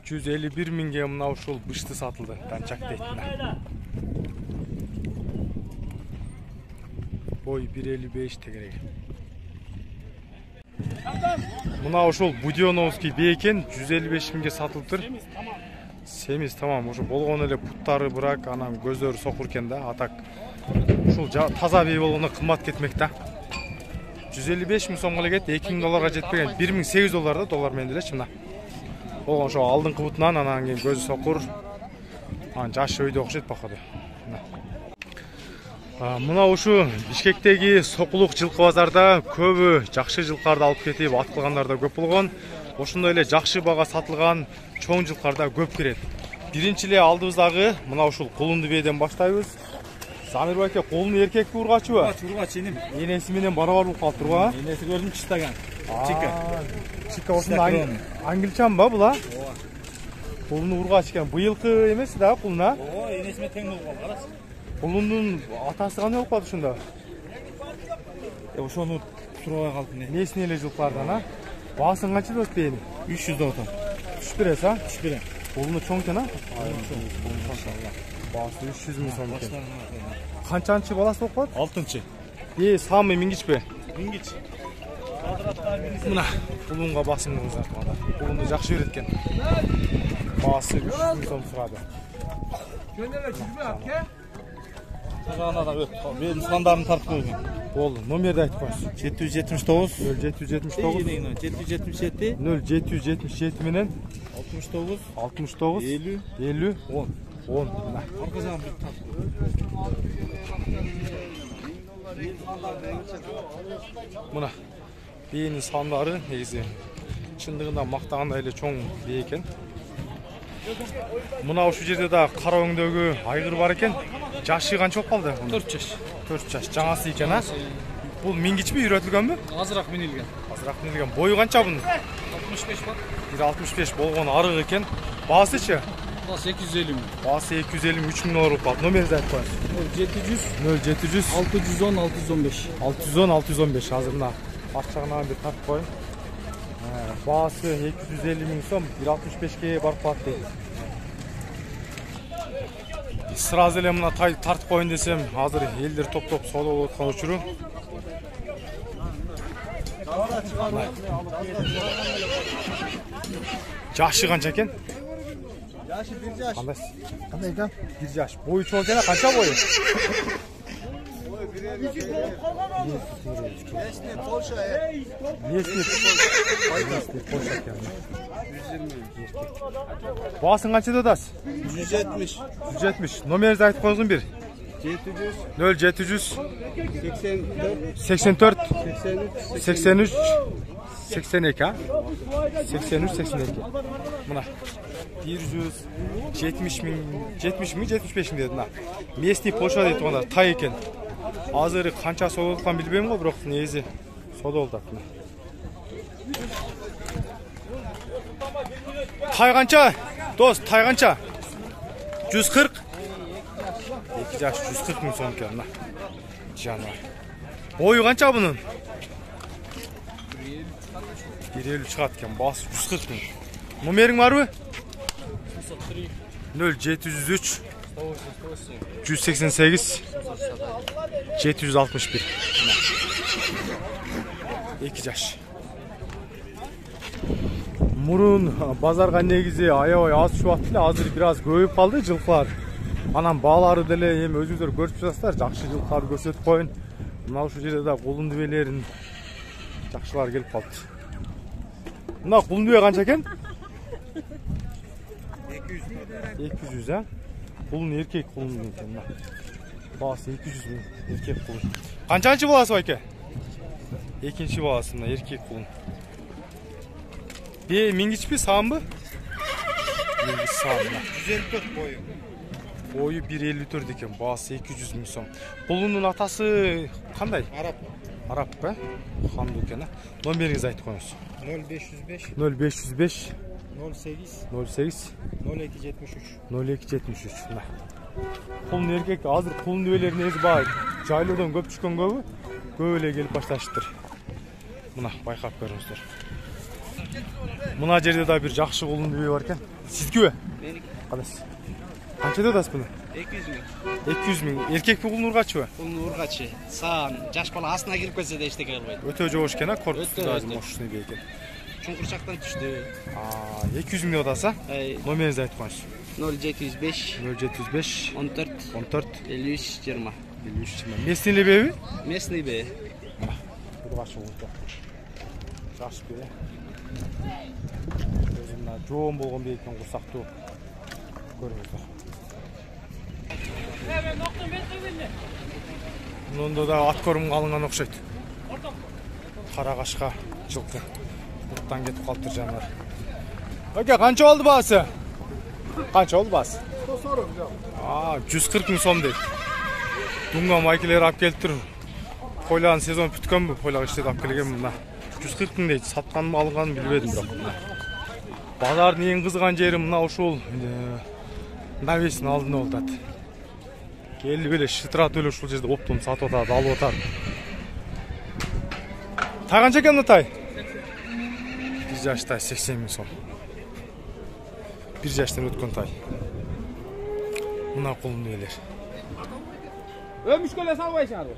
251 mingге мына ушул бышты сатылды. Танчак дейт мына. Бой 1.55 тегерек. Мына ушул Будионовский бейкен 155 миңге сатылыптыр. Семиз тамам, ушу болгон эле путтары бирок, анан көздөрү сокур экен да, атак. Ушул таза бей болгондо кымбат кетмек да. 155 миң сомго эле кетти, 2 миң долларга жетпеген, 1800 доллар да, доллар менен элечи мына. Болгон ошо алдыңкы бутунан анан кийин көзү сокур. Анан жашы өйдө окшойт бакады. Мына ушу Бишкектеги Сокулук жылкы базарда көбү жакшы жылкарды алып кетип аткылгандар да көп болгон. Ошондой эле жакшы бага сатылган чоң жылкар да көп кирет. Биринчи эле алдыбыздагы мына ушул Кулунду бейден баштайбыз. Замир байке, колун эркекпи ургачыбы? Ургач энем. Энеси менен барабар болуп калыптыр го. Энеси көрдүм чистаган. Чика. Чика ошондо аңгилчанбы була? Ооба. Кулуну ургач экен. Быйылкы эмес да кулуна? Ооба, энеси менен тең болуп калды, карачы. Кулундун атасы кандай болуп калды ошондо? Ошону сурабай калдым мен. Несине эле жылкылардан, а? Баасын канча болот бейни? 300 доллар. Түшүп бересиз, а? Түшүп берем. Кулуну чоң экен, а? Баасы 300 миң сом экен. Канчанчы баласы болуп калат? 6-чы. Самый мингичпи? Мингич. Мына кулунга басымыңыз арканда. Кулунду жакшы берет экен. Баасы 300 миң сом сурады. Жөнделе жүрбөй аке. Сагана да өт. Мен сандарын тартып койгон. Болду. Номерди айтып коюңуз. 779 0779 777 0777 менен 69 69 50 50 10. 10. Мына. Арка жагын бир тартып. Мына бейнин сандары негизи чындыгында мактагандай эле чоң бей экен. Мына ушул жерде да кара өңдөгү айгыр бар экен. Жашы канча болуп калды? 4 жаш. 4 жаш. Жаңасы экен, а? Бул мингичпи, үйрөтүлгөнбү? Азыраак минилген. Азыраак минилген. Бою канча бунун? 65 бар. 1.65 болгон арык экен. Баасычы? Баасы 250 миң. Баасы 250 3 миң доллар болуп калды. Номерди айтып коюңуз. 0700 610 615. 610 615. Азыр мына аччагынан бир тартып коюн. Баасы 250 миң сом, 1.65ке барып калат дейт. Сразу эле мына тартып коюн десем, азыр элдер топ-топ соода болуп аткан учуру. Жашы канча экен? Жашы 1 жаш. Кандай экен? 1 жаш. Бою чоң экен, канча бою? Местный Польша. Местный Польша экен. Баасын канча деп атасыз? 170. 170. Номерди айтып коюңуз бир. 700 0700 84 84 83 82, а? 83 82. Мына 170 миң 75 миң деді мына. Местный Польша дейт тугандар, тай экен. Азыр канча соода болуп атканын билбейм го, бирок негизи соода болуп атат. Тай канча? Дос, тай канча? 140. 2 жаш 140 миң сом экен мына. Жанар. Бою канча бунун? 150 чыгат экен, баасы 140 миң. Номериң барбы? 0703 188 761. 2 жаш. Мурун базарга негизи аябай аз түшүп атты эле, азыр бир аз көбөйүп калды жылкылар. Анан баалары деле эми өзүңүздөр көрүп жатасыздар, жакшы жылкыларды көрсөтүп коюн. Мына ушул жерде да кулунду бейлерин жакшылар келип калды. Мына кулунду бей канча экен? 200, а? Кулун эркек кулун экен мына. Баасы 200 миң эркек кулун. Канчанчы баласы байке? Экинчи баласы мына эркек кулун. Бей мингичпи, саамбы? Мингич саам мына. 154 бою. Бою 1.54 экен, баасы 200 миң сом. Кулунун атасы кандай? Араб ба? Ханду экен, а? Номериңизди айтып коюңуз. 0505 08 08 0273 0273. Мына. Кулун эркек, азыр кулун дебелери негизи баа жайлоодон көп түшкөн көбү. Көп эле келип башташыптыр. Мына байкап көрүңүздөр. Мына жерде да бир жакшы кулун бие бар экен. Сиздикиби? Меники. Кадайсыз? Канчада атасыз буну? 200 миң. 200 миң. Эркекпи кулун ургачыбы? Кулун ургачы. Саан жаш бала астына кирип кетсе да эчтеке кылбайт. Өтө жобош экен, корпусу да Өтө. мощный бие экен. Чуңкурчактан түштү. 200 миң атаса? Номеринизди айтып коюңуз. 0705 075 14 14 53 20. 53 Местный ли беби? Местный бе. Ургачы кулун. Жакшы бие. Өзүмө жоон болгон бие экен, курсактуу. Көрүңүздөр. Мында да ат көрүм алынган окшойт. Кара кашка жылкы. Буттан кетип калыптыр жаныбар. Оке, канча болду баасы? Канча болду баасы? 140 миң сом дейт. Дунга майкелер алып келиптир. Койланын сезон бүткөнбү? Койлак иштеп алып келген мына. 140 миң дейт. Сатканмы, алынганын билбедим бирок. Базардын эң кызыган жери мына ушул навестин алдында болуп атат. Келип эле шытырат эле ушул жерде оптом сатып атат, алып атат. Тай канча экен мына тай? 1 жаштай 80 миң сом. 1 жаштан өткөн тай. Мына кулун элер. Өмүшкөлө салбайсыңарбы?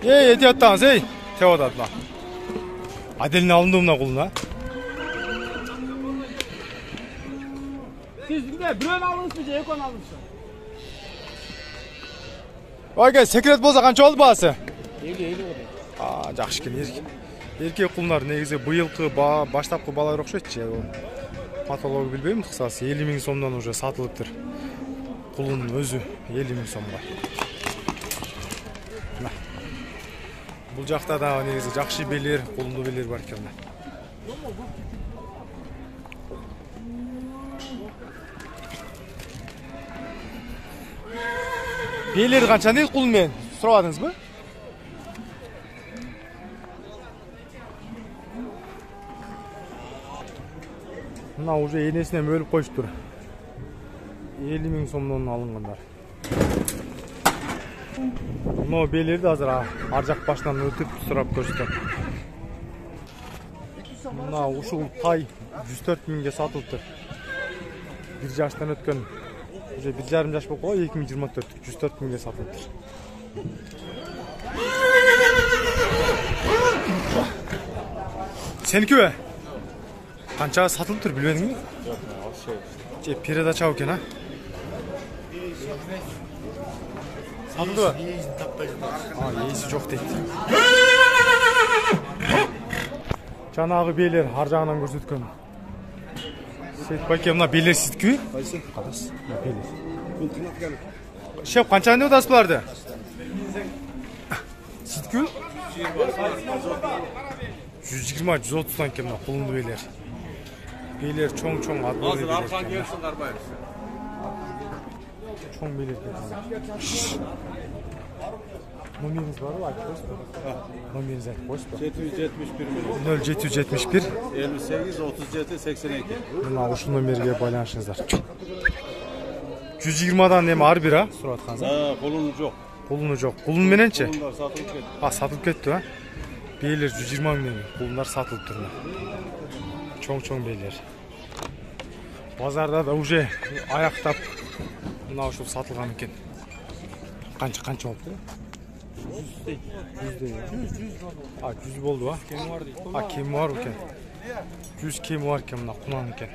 Эти аттаңыз, теп атат мына. Отдельно алынды мына кулун, а? Siz birön alыңызбы же экөөнү алыңызбы? Ага, секрет болсо канча болду баасы? 50 болду. Жакшы экен. Эркек кулундар негизи быйылкы баштапкы балалар окшойт же. Патологию билбейм, кысасы 50 миң сомдон уже сатылыптыр. Кулунун өзү 50 миң сомго. Бул жакта да негизи жакшы биелер, кулундуу биелер бар экен. Биелер канча дейт кулун менен? Сурабадыңызбы? Мына уже энесинен бөлүп коюштур. 50 миң сомдон алынгандар. Мына биелерди азыр ар жак башынан өтүп сурап көрсөтөм. Мына ушул тай 104 миңге сатылыптыр. 1 жаштан өткөн. Уже 1,5 жаш болуп калды, 2024 104 миңге сатылыптыр. Сеникиби? Канчага сатылыптыр билбедиңби? Жок, алшы. Же передача экен, а? Сатылдыбы? Ээси жок дейт. Жанагы биелер ар жагынан көрсөткөн. Сейт байке, мына биелер сиздикиби? Кайсы? Кадайсыз? Мына биелер. Бул тынат келип. Шеп, канчаны атасыз буларды? Сиздикиби? 120-130 экен мына кулунду биелер. Биелер чоң-чоң адбор. Азыр аркан келсин карбайбыз. Чоң биелер экен. Номерiniz var mı? Айтып коюңузбу. Номерinizi айтып коюңузбу. 771 0771 58 37 82. Мына ушул номерге байланышыңыздар. 120дан эми ар бир, сурап аткансыз? Колун жок. Кулуну жок. Кулун мененчи? Колундар сатылып кетти. Сатылып кетти, а? Биелер 120 миң, кулундар сатылып тур. Чоң-чоң биелер. Базарда да уже аяктап мына ушул сатылган экен. Канча болупту? 100 болду, а? Кеми бар дейт. Кеми бар экен. 100 кеми бар экен, мына кунан экен.